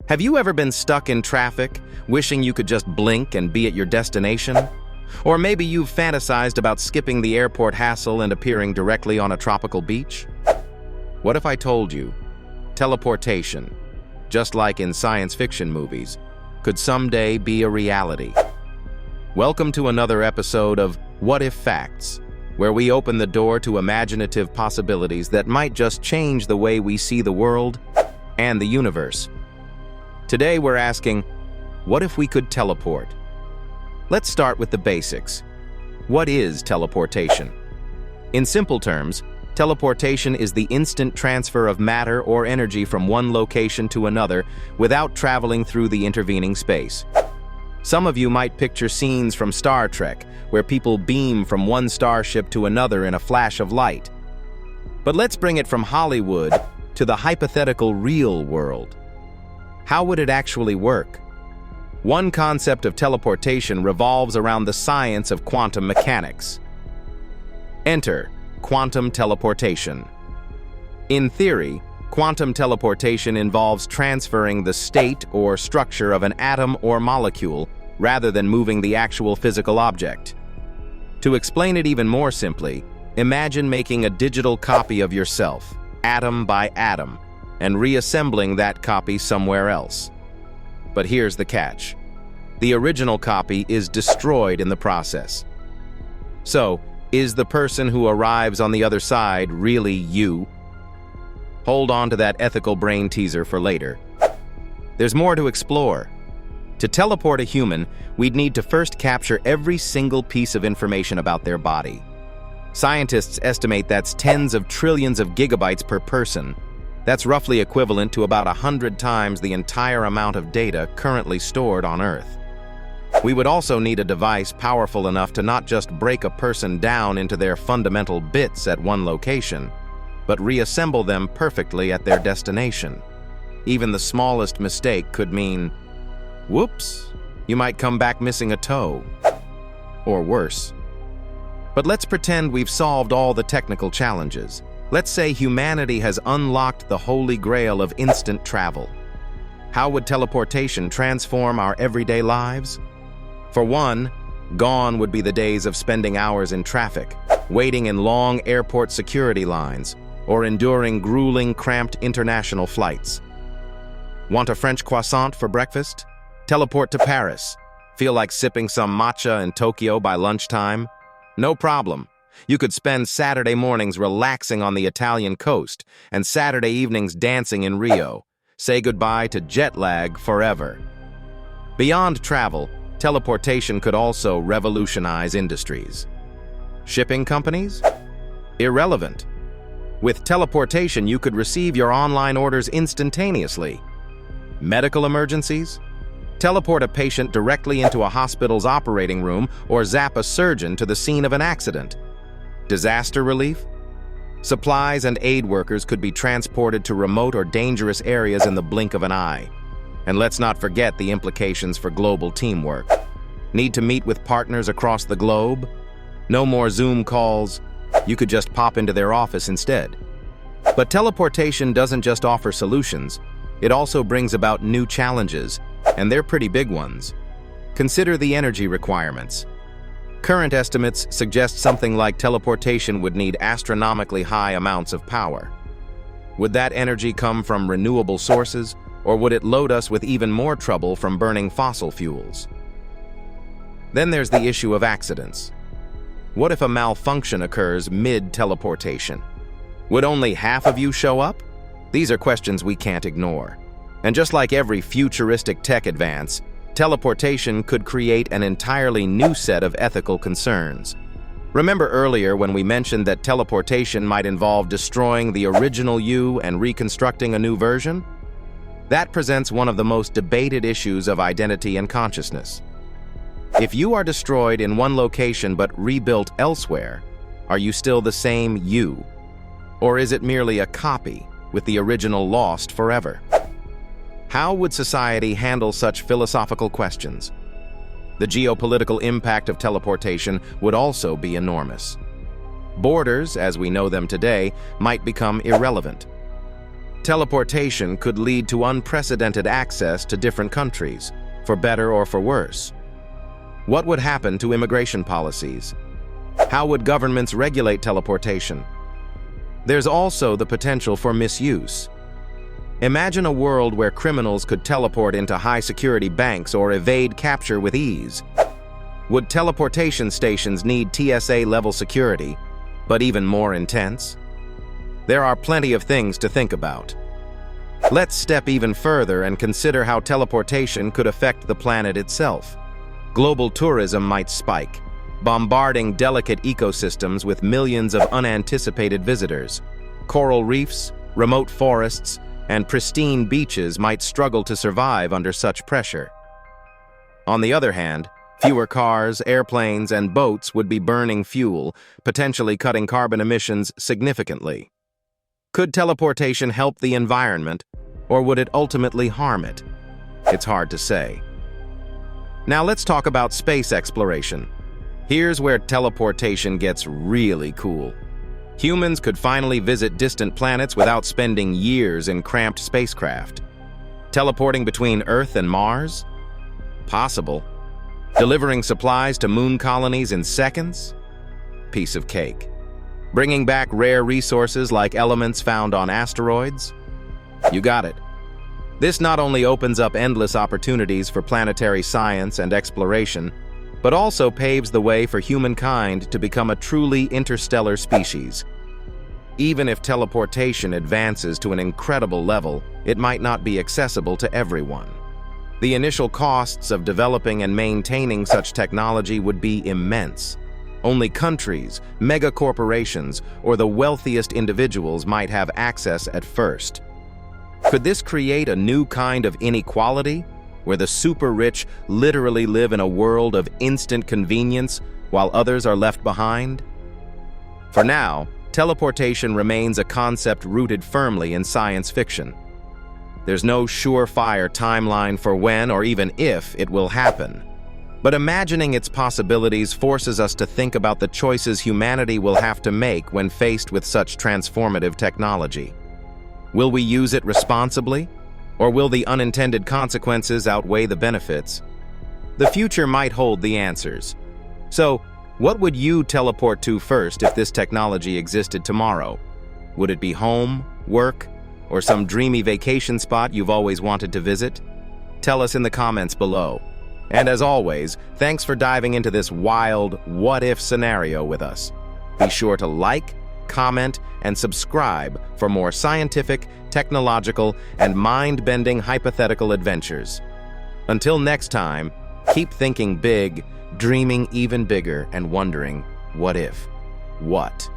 Have you ever been stuck in traffic, wishing you could just blink and be at your destination? Or maybe you've fantasized about skipping the airport hassle and appearing directly on a tropical beach? What if I told you, teleportation, just like in science fiction movies, could someday be a reality? Welcome to another episode of What If Facts, where we open the door to imaginative possibilities that might just change the way we see the world and the universe. Today we're asking, what if we could teleport? Let's start with the basics. What is teleportation? In simple terms, teleportation is the instant transfer of matter or energy from one location to another without traveling through the intervening space. Some of you might picture scenes from Star Trek, where people beam from one starship to another in a flash of light. But let's bring it from Hollywood to the hypothetical real world. How would it actually work? One concept of teleportation revolves around the science of quantum mechanics. Enter quantum teleportation. In theory, quantum teleportation involves transferring the state or structure of an atom or molecule rather than moving the actual physical object. To explain it even more simply, imagine making a digital copy of yourself, atom by atom, and reassembling that copy somewhere else. But here's the catch. The original copy is destroyed in the process. So, is the person who arrives on the other side really you? Hold on to that ethical brain teaser for later. There's more to explore. To teleport a human, we'd need to first capture every single piece of information about their body. Scientists estimate that's tens of trillions of gigabytes per person. That's roughly equivalent to about 100 times the entire amount of data currently stored on Earth. We would also need a device powerful enough to not just break a person down into their fundamental bits at one location, but reassemble them perfectly at their destination. Even the smallest mistake could mean, whoops, you might come back missing a toe. Or worse. But let's pretend we've solved all the technical challenges. Let's say humanity has unlocked the holy grail of instant travel. How would teleportation transform our everyday lives? For one, gone would be the days of spending hours in traffic, waiting in long airport security lines, or enduring grueling, cramped international flights. Want a French croissant for breakfast? Teleport to Paris. Feel like sipping some matcha in Tokyo by lunchtime? No problem. You could spend Saturday mornings relaxing on the Italian coast and Saturday evenings dancing in Rio. Say goodbye to jet lag forever. Beyond travel, teleportation could also revolutionize industries. Shipping companies? Irrelevant. With teleportation, you could receive your online orders instantaneously. Medical emergencies? Teleport a patient directly into a hospital's operating room or zap a surgeon to the scene of an accident. Disaster relief? Supplies and aid workers could be transported to remote or dangerous areas in the blink of an eye. And let's not forget the implications for global teamwork. Need to meet with partners across the globe? No more Zoom calls. You could just pop into their office instead. But teleportation doesn't just offer solutions. It also brings about new challenges, and they're pretty big ones. Consider the energy requirements. Current estimates suggest something like teleportation would need astronomically high amounts of power. Would that energy come from renewable sources, or would it load us with even more trouble from burning fossil fuels? Then there's the issue of accidents. What if a malfunction occurs mid-teleportation? Would only half of you show up? These are questions we can't ignore. And just like every futuristic tech advance, teleportation could create an entirely new set of ethical concerns. Remember earlier when we mentioned that teleportation might involve destroying the original you and reconstructing a new version? That presents one of the most debated issues of identity and consciousness. If you are destroyed in one location but rebuilt elsewhere, are you still the same you? Or is it merely a copy, with the original lost forever? How would society handle such philosophical questions? The geopolitical impact of teleportation would also be enormous. Borders, as we know them today, might become irrelevant. Teleportation could lead to unprecedented access to different countries, for better or for worse. What would happen to immigration policies? How would governments regulate teleportation? There's also the potential for misuse. Imagine a world where criminals could teleport into high-security banks or evade capture with ease. Would teleportation stations need TSA-level security, but even more intense? There are plenty of things to think about. Let's step even further and consider how teleportation could affect the planet itself. Global tourism might spike, bombarding delicate ecosystems with millions of unanticipated visitors. Coral reefs, remote forests, and pristine beaches might struggle to survive under such pressure. On the other hand, fewer cars, airplanes, and boats would be burning fuel, potentially cutting carbon emissions significantly. Could teleportation help the environment, or would it ultimately harm it? It's hard to say. Now let's talk about space exploration. Here's where teleportation gets really cool. Humans could finally visit distant planets without spending years in cramped spacecraft. Teleporting between Earth and Mars? Possible. Delivering supplies to moon colonies in seconds? Piece of cake. Bringing back rare resources like elements found on asteroids? You got it. This not only opens up endless opportunities for planetary science and exploration, but also paves the way for humankind to become a truly interstellar species. Even if teleportation advances to an incredible level, it might not be accessible to everyone. The initial costs of developing and maintaining such technology would be immense. Only countries, mega-corporations, or the wealthiest individuals might have access at first. Could this create a new kind of inequality, where the super-rich literally live in a world of instant convenience while others are left behind? For now, teleportation remains a concept rooted firmly in science fiction. There's no surefire timeline for when or even if it will happen. But imagining its possibilities forces us to think about the choices humanity will have to make when faced with such transformative technology. Will we use it responsibly? Or will the unintended consequences outweigh the benefits? The future might hold the answers. So, what would you teleport to first if this technology existed tomorrow? Would it be home, work, or some dreamy vacation spot you've always wanted to visit? Tell us in the comments below. And as always, thanks for diving into this wild what-if scenario with us. Be sure to like, comment, and subscribe for more scientific, technological, and mind-bending hypothetical adventures. Until next time, keep thinking big, dreaming even bigger, and wondering, what if? What?